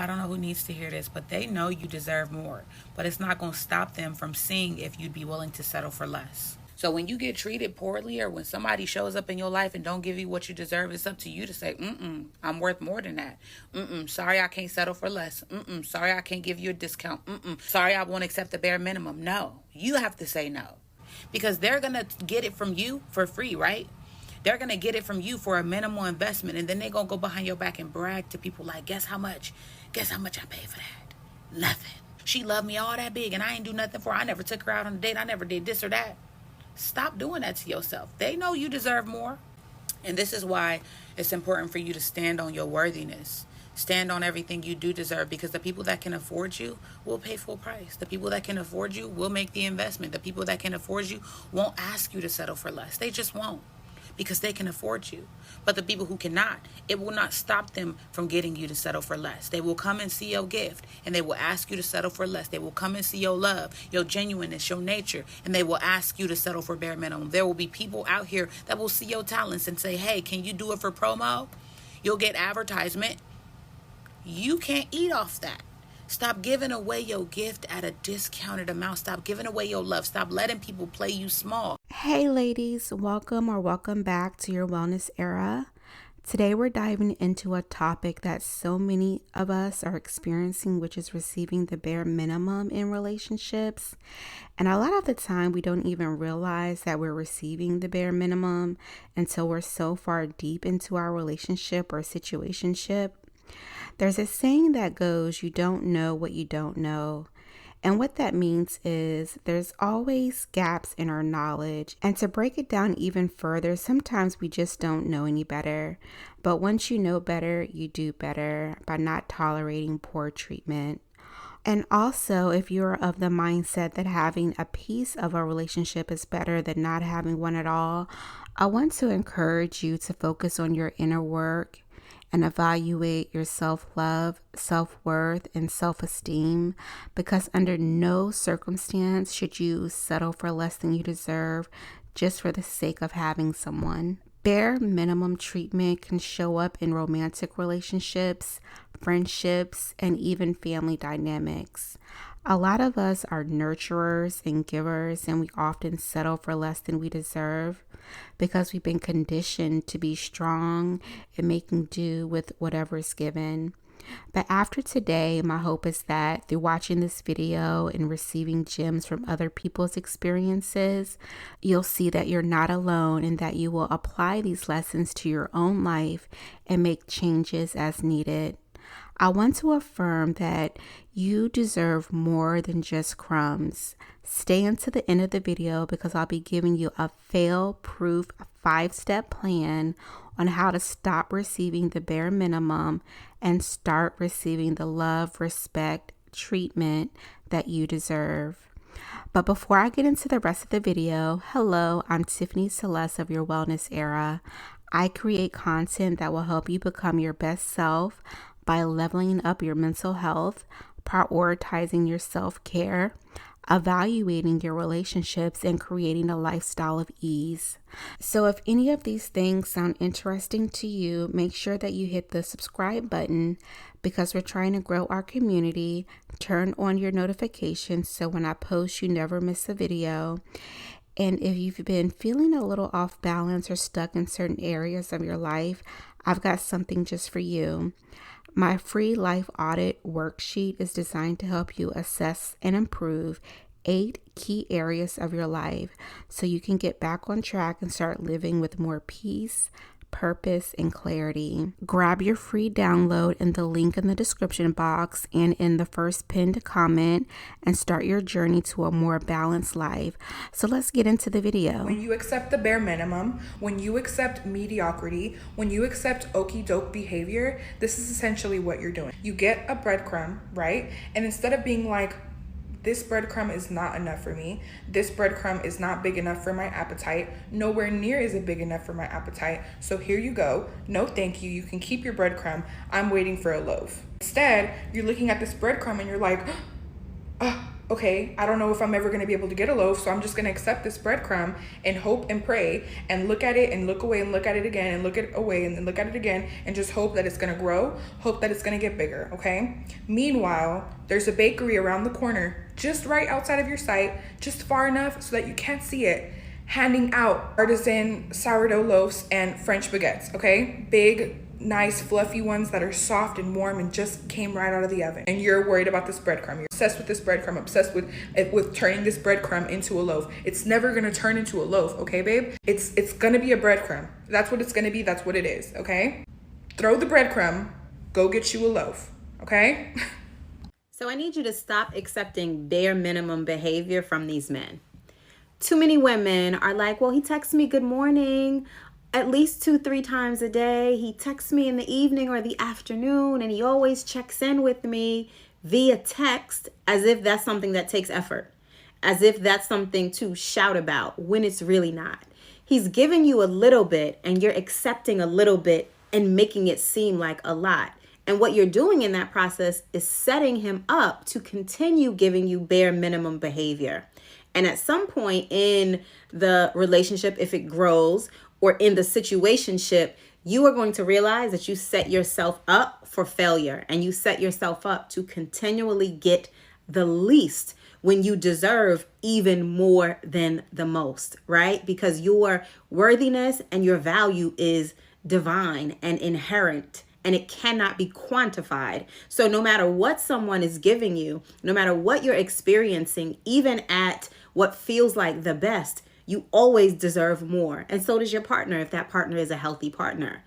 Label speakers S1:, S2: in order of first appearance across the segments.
S1: I don't know who needs to hear this, but they know you deserve more. But it's not going to stop them from seeing if you'd be willing to settle for less. So when you get treated poorly, or when somebody shows up in your life and don't give you what you deserve, it's up to you to say, I'm worth more than that. Sorry, I can't settle for less. Sorry, I can't give you a discount. Sorry, I won't accept the bare minimum. No, you have to say no. Because they're going to get it from you for free, right? They're going to get it from you for a minimal investment. And then they're going to go behind your back and brag to people like, guess how much? Guess how much I paid for that? Nothing. She loved me all that big and I ain't do nothing for her. I never took her out on a date. I never did this or that. Stop doing that to yourself. They know you deserve more. And this is why it's important for you to stand on your worthiness. Stand on everything you do deserve, because the people that can afford you will pay full price. The people that can afford you will make the investment. The people that can afford you won't ask you to settle for less. They just won't, because they can afford you. But the people who cannot, it will not stop them from getting you to settle for less. They will come and see your gift and they will ask you to settle for less. They will come and see your love, your genuineness, your nature, and they will ask you to settle for bare minimum. There will be people out here that will see your talents and say, hey, can you do it for promo? You'll get advertisement. You can't eat off that. Stop giving away your gift at a discounted amount. Stop giving away your love. Stop letting people play you small.
S2: Hey ladies, welcome back to your wellness era. Today we're diving into a topic that so many of us are experiencing, which is receiving the bare minimum in relationships. And a lot of the time we don't even realize that we're receiving the bare minimum until we're so far deep into our relationship or situationship. There's a saying that goes, you don't know what you don't know. And what that means is there's always gaps in our knowledge. And to break it down even further, sometimes we just don't know any better. But once you know better, you do better by not tolerating poor treatment. And also, if you're of the mindset that having a piece of a relationship is better than not having one at all, I want to encourage you to focus on your inner work and evaluate your self-love, self-worth, and self-esteem, because under no circumstance should you settle for less than you deserve just for the sake of having someone. Bare minimum treatment can show up in romantic relationships, friendships, and even family dynamics. A lot of us are nurturers and givers, and we often settle for less than we deserve because we've been conditioned to be strong and making do with whatever is given. But after today, my hope is that through watching this video and receiving gems from other people's experiences, you'll see that you're not alone and that you will apply these lessons to your own life and make changes as needed. I want to affirm that you deserve more than just crumbs. Stay until the end of the video because I'll be giving you a fail-proof 5-step plan on how to stop receiving the bare minimum and start receiving the love, respect, treatment that you deserve. But before I get into the rest of the video, hello, I'm Tiffany Celeste of Your Wellness Era. I create content that will help you become your best self by leveling up your mental health, prioritizing your self-care, evaluating your relationships, and creating a lifestyle of ease. So if any of these things sound interesting to you, make sure that you hit the subscribe button because we're trying to grow our community. Turn on your notifications so when I post, you never miss a video. And if you've been feeling a little off balance or stuck in certain areas of your life, I've got something just for you. My free life audit worksheet is designed to help you assess and improve 8 key areas of your life so you can get back on track and start living with more peace, purpose, and clarity. Grab your free download in the link in the description box and in the first pinned comment and start your journey to a more balanced life. So let's get into the video.
S3: When you accept the bare minimum, when you accept mediocrity, when you accept okie doke behavior, this is essentially what you're doing. You get a breadcrumb, right? And instead of being like, this breadcrumb is not enough for me. This breadcrumb is not big enough for my appetite. Nowhere near is it big enough for my appetite. So here you go. No, thank you. You can keep your breadcrumb. I'm waiting for a loaf. Instead, you're looking at this breadcrumb and you're like, okay, I don't know if I'm ever going to be able to get a loaf, so I'm just going to accept this breadcrumb and hope and pray and look at it and look away and look at it again and look it away and then look at it again and just hope that it's going to grow, hope that it's going to get bigger, okay? Meanwhile, there's a bakery around the corner, just right outside of your sight, just far enough so that you can't see it, handing out artisan sourdough loaves and French baguettes, okay? Big, nice, fluffy ones that are soft and warm and just came right out of the oven. And you're worried about this breadcrumb. You're obsessed with this breadcrumb, obsessed with turning this breadcrumb into a loaf. It's never gonna turn into a loaf, okay, babe? It's gonna be a breadcrumb. That's what it's gonna be. That's what it is, okay? Throw the breadcrumb, go get you a loaf, okay?
S2: So I need you to stop accepting bare minimum behavior from these men. Too many women are like, well, he texts me good morning at least 2-3 times a day. He texts me in the evening or the afternoon, and he always checks in with me via text, as if that's something that takes effort, as if that's something to shout about, when it's really not. He's giving you a little bit and you're accepting a little bit and making it seem like a lot. And what you're doing in that process is setting him up to continue giving you bare minimum behavior. And at some point in the relationship, if it grows, or in the situationship, you are going to realize that you set yourself up for failure, and you set yourself up to continually get the least when you deserve even more than the most, right? Because your worthiness and your value is divine and inherent, and it cannot be quantified. So no matter what someone is giving you, no matter what you're experiencing, even at what feels like the best, you always deserve more. And so does your partner, if that partner is a healthy partner.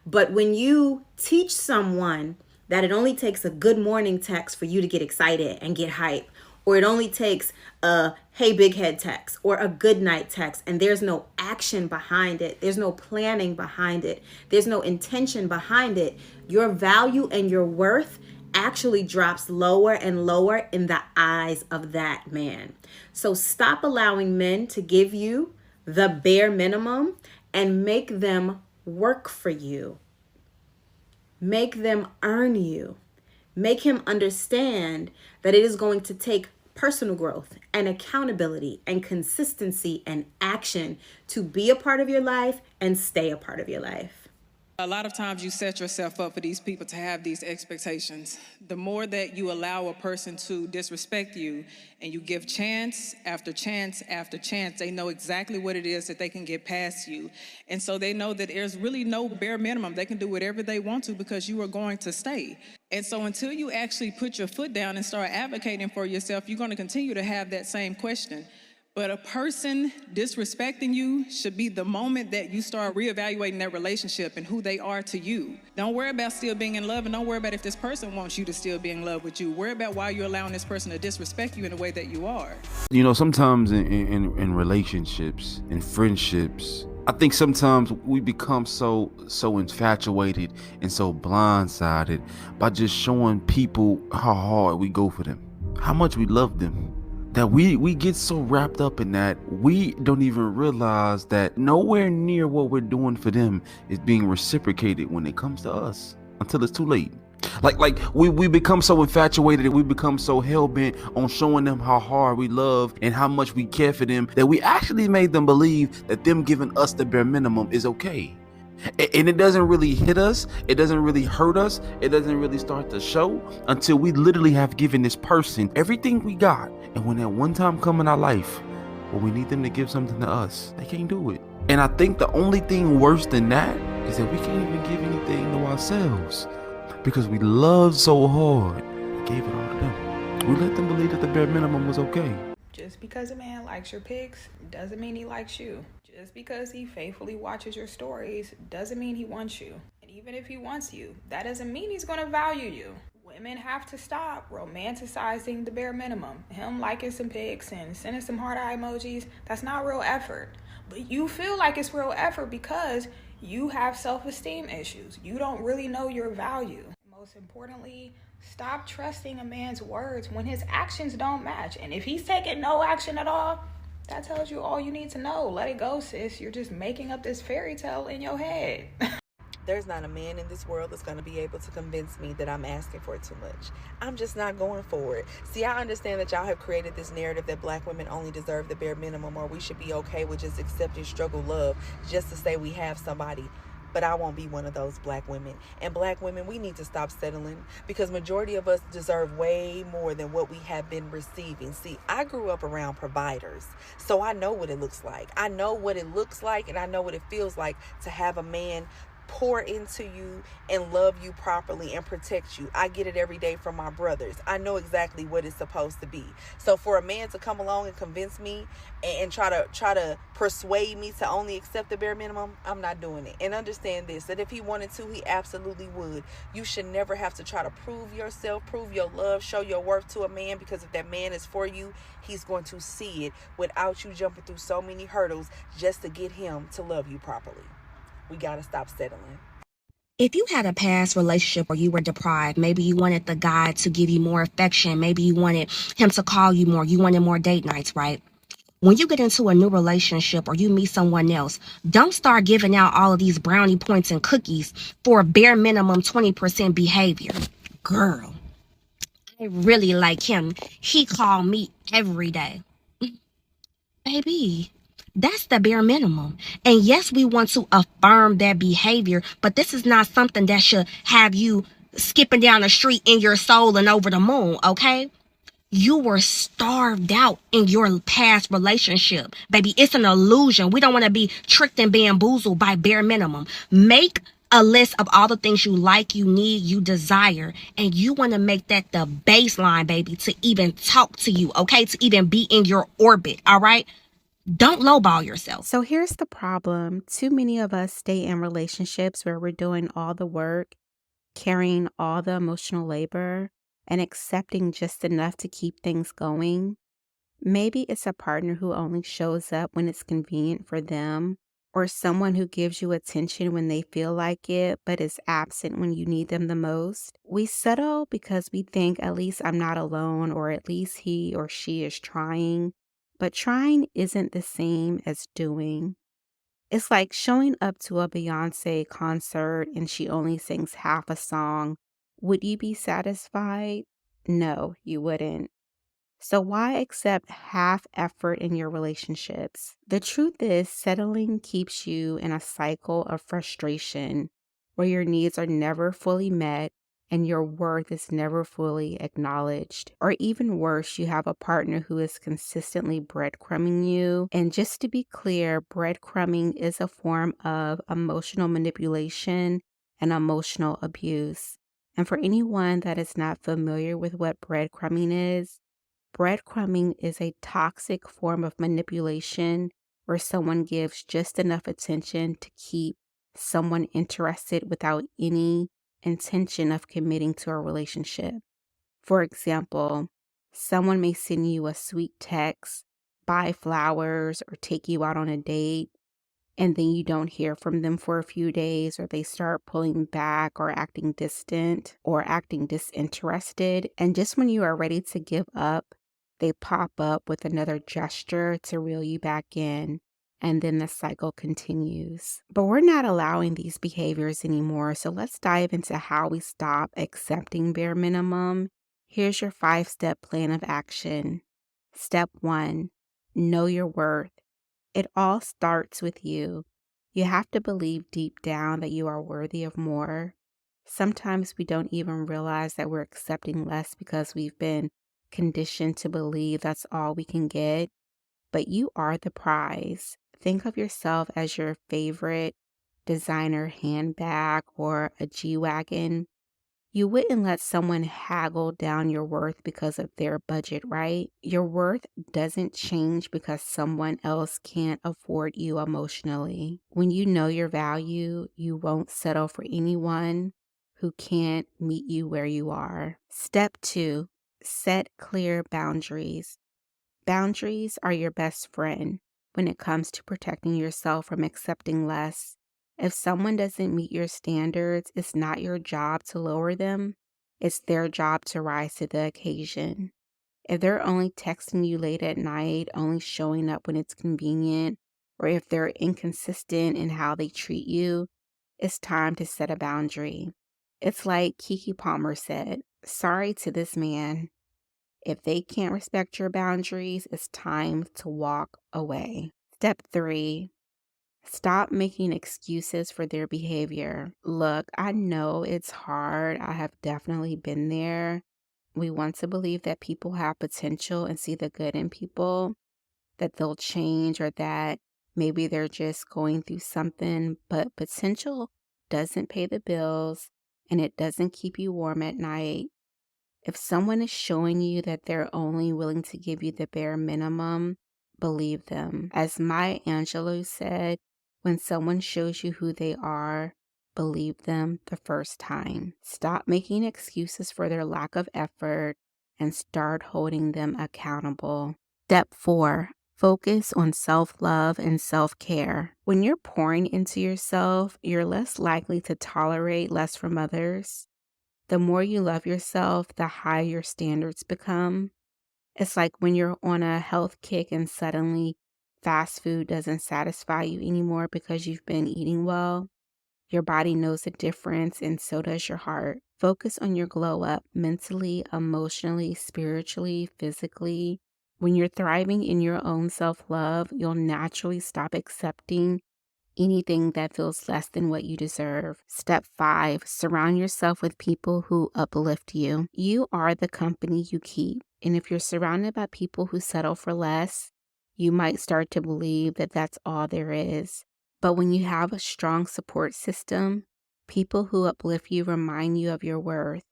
S2: But when you teach someone that it only takes a good morning text for you to get excited and get hype, or it only takes a hey big head text or a good night text, and there's no action behind it, there's no planning behind it, there's no intention behind it, your value and your worth actually drops lower and lower in the eyes of that man. So stop allowing men to give you the bare minimum and make them work for you. Make them earn you. Make him understand that it is going to take personal growth and accountability and consistency and action to be a part of your life and stay a part of your life.
S4: A lot of times you set yourself up for these people to have these expectations. The more that you allow a person to disrespect you and you give chance after chance after chance, they know exactly what it is that they can get past you. And so they know that there's really no bare minimum. They can do whatever they want to because you are going to stay. And so until you actually put your foot down and start advocating for yourself, you're going to continue to have that same question. But a person disrespecting you should be the moment that you start reevaluating that relationship and who they are to you. Don't worry about still being in love, and don't worry about if this person wants you to still be in love with you. Worry about why you're allowing this person to disrespect you in the way that you are.
S5: You know, sometimes in relationships, in friendships, I think sometimes we become so infatuated and so blindsided by just showing people how hard we go for them, how much we love them, that we get so wrapped up in that we don't even realize that nowhere near what we're doing for them is being reciprocated when it comes to us until it's too late. Like we become so infatuated and we become so hell-bent on showing them how hard we love and how much we care for them that we actually made them believe that them giving us the bare minimum is okay. And it doesn't really hit us, it doesn't really hurt us, it doesn't really start to show until we literally have given this person everything we got. And when that one time come in our life where we need them to give something to us, they can't do it. And I think the only thing worse than that is that we can't even give anything to ourselves because we love so hard, we gave it all to them. We let them believe that the bare minimum was okay.
S3: Just because a man likes your pics doesn't mean he likes you. Just because he faithfully watches your stories doesn't mean he wants you. And even if he wants you, that doesn't mean he's going to value you. Women have to stop romanticizing the bare minimum. Him liking some pics and sending some heart eye emojis, that's not real effort. But you feel like it's real effort because you have self-esteem issues. You don't really know your value. Most importantly, stop trusting a man's words when his actions don't match. And if he's taking no action at all, that tells you all you need to know. Let it go, sis. You're just making up this fairy tale in your head.
S6: There's not a man in this world that's going to be able to convince me that I'm asking for too much. I'm just not going for it. See, I understand that y'all have created this narrative that black women only deserve the bare minimum, or we should be okay with just accepting struggle love just to say we have somebody. But I won't be one of those black women. And black women, we need to stop settling, because majority of us deserve way more than what we have been receiving. See, I grew up around providers, so I know what it looks like. I know what it looks like, and I know what it feels like to have a man pour into you and love you properly and protect you. I get it every day from my brothers. I know exactly what it's supposed to be. So for a man to come along and convince me and try to persuade me to only accept the bare minimum, I'm not doing it. And understand this, that if he wanted to, he absolutely would. You should never have to try to prove yourself, prove your love, show your worth to a man, because if that man is for you, he's going to see it without you jumping through so many hurdles just to get him to love you properly. We got to stop settling.
S7: If you had a past relationship where you were deprived, maybe you wanted the guy to give you more affection, maybe you wanted him to call you more, you wanted more date nights, right? When you get into a new relationship or you meet someone else, don't start giving out all of these brownie points and cookies for a bare minimum 20% behavior. Girl, I really like him. He called me every day. Baby, that's the bare minimum. And yes, we want to affirm that behavior, but this is not something that should have you skipping down the street in your soul and over the moon, okay? You were starved out in your past relationship. Baby, it's an illusion. We don't want to be tricked and bamboozled by bare minimum. Make a list of all the things you like, you need, you desire, and you want to make that the baseline, baby, to even talk to you, okay? To even be in your orbit, all right? Don't lowball yourself.
S2: So here's the problem. Too many of us stay in relationships where we're doing all the work, carrying all the emotional labor, and accepting just enough to keep things going. Maybe it's a partner who only shows up when it's convenient for them, or someone who gives you attention when they feel like it, but is absent when you need them the most. We settle because we think, at least I'm not alone, or at least he or she is trying. But trying isn't the same as doing. It's like showing up to a Beyoncé concert and she only sings half a song. Would you be satisfied? No, you wouldn't. So why accept half effort in your relationships? The truth is, settling keeps you in a cycle of frustration where your needs are never fully met and your worth is never fully acknowledged. Or even worse, you have a partner who is consistently breadcrumbing you. And just to be clear, breadcrumbing is a form of emotional manipulation and emotional abuse. And for anyone that is not familiar with what breadcrumbing is, breadcrumbing is a toxic form of manipulation where someone gives just enough attention to keep someone interested without any intention of committing to a relationship. For example, someone may send you a sweet text, buy flowers, or take you out on a date, and then you don't hear from them for a few days, or they start pulling back or acting distant or acting disinterested. And just when you are ready to give up, they pop up with another gesture to reel you back in. And then the cycle continues. But we're not allowing these behaviors anymore. So let's dive into how we stop accepting bare minimum. Here's your 5-step plan of action. Step 1, know your worth. It all starts with you. You have to believe deep down that you are worthy of more. Sometimes we don't even realize that we're accepting less because we've been conditioned to believe that's all we can get. But you are the prize. Think of yourself as your favorite designer handbag or a G-Wagon. You wouldn't let someone haggle down your worth because of their budget, right? Your worth doesn't change because someone else can't afford you emotionally. When you know your value, you won't settle for anyone who can't meet you where you are. Step 2, set clear boundaries. Boundaries are your best friend when it comes to protecting yourself from accepting less. If someone doesn't meet your standards, it's not your job to lower them. It's their job to rise to the occasion. If they're only texting you late at night, only showing up when it's convenient, or if they're inconsistent in how they treat you, It's time to set a boundary. It's like Kiki Palmer said, sorry to this man. If they can't respect your boundaries, it's time to walk away. Step 3, stop making excuses for their behavior. Look, I know it's hard. I have definitely been there. We want to believe that people have potential and see the good in people, that they'll change, or that maybe they're just going through something, but potential doesn't pay the bills and it doesn't keep you warm at night. If someone is showing you that they're only willing to give you the bare minimum, believe them. As Maya Angelou said, when someone shows you who they are, believe them the first time. Stop making excuses for their lack of effort and start holding them accountable. Step 4, focus on self-love and self-care. When you're pouring into yourself, you're less likely to tolerate less from others. The more you love yourself, the higher your standards become. It's like when you're on a health kick and suddenly fast food doesn't satisfy you anymore because you've been eating well. Your body knows the difference, and so does your heart. Focus on your glow up mentally, emotionally, spiritually, physically. When you're thriving in your own self-love, you'll naturally stop accepting anything that feels less than what you deserve. Step 5, surround yourself with people who uplift you. You are the company you keep. And if you're surrounded by people who settle for less, you might start to believe that that's all there is. But when you have a strong support system, people who uplift you remind you of your worth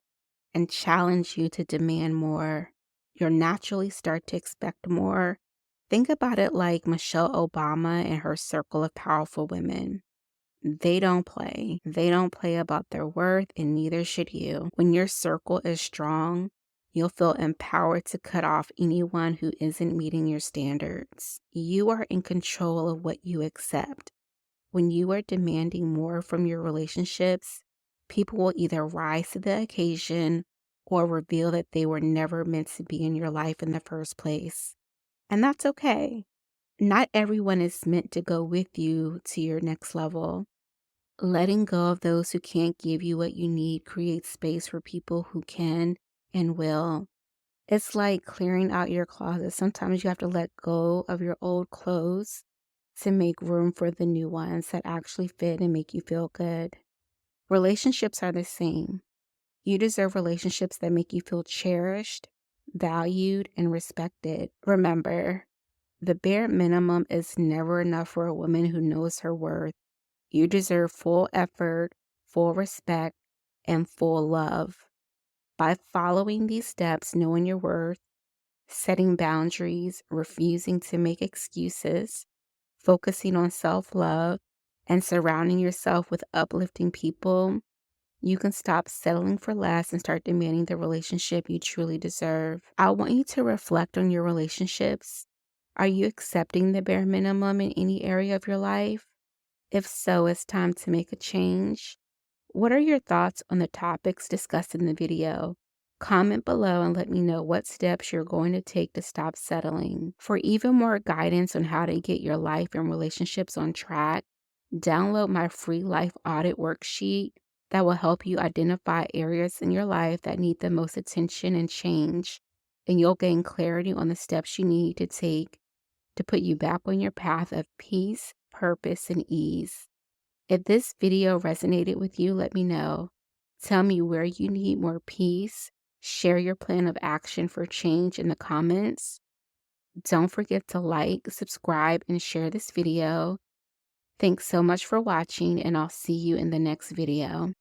S2: and challenge you to demand more. You'll naturally start to expect more. Think about it like Michelle Obama and her circle of powerful women. They don't play. They don't play about their worth, and neither should you. When your circle is strong, you'll feel empowered to cut off anyone who isn't meeting your standards. You are in control of what you accept. When you are demanding more from your relationships, people will either rise to the occasion or reveal that they were never meant to be in your life in the first place. And that's okay. Not everyone is meant to go with you to your next level. Letting go of those who can't give you what you need creates space for people who can and will. It's like clearing out your closet. Sometimes you have to let go of your old clothes to make room for the new ones that actually fit and make you feel good. Relationships are the same. You deserve relationships that make you feel cherished, valued, and respected. Remember, the bare minimum is never enough for a woman who knows her worth. You deserve full effort, full respect, and full love. By following these steps, knowing your worth, setting boundaries, refusing to make excuses, focusing on self-love, and surrounding yourself with uplifting people, you can stop settling for less and start demanding the relationship you truly deserve. I want you to reflect on your relationships. Are you accepting the bare minimum in any area of your life? If so, it's time to make a change. What are your thoughts on the topics discussed in the video? Comment below and let me know what steps you're going to take to stop settling. For even more guidance on how to get your life and relationships on track, download my free life audit worksheet that will help you identify areas in your life that need the most attention and change, and you'll gain clarity on the steps you need to take to put you back on your path of peace, purpose, and ease. If this video resonated with you, let me know. Tell me where you need more peace. Share your plan of action for change in the comments. Don't forget to like, subscribe, and share this video. Thanks so much for watching, and I'll see you in the next video.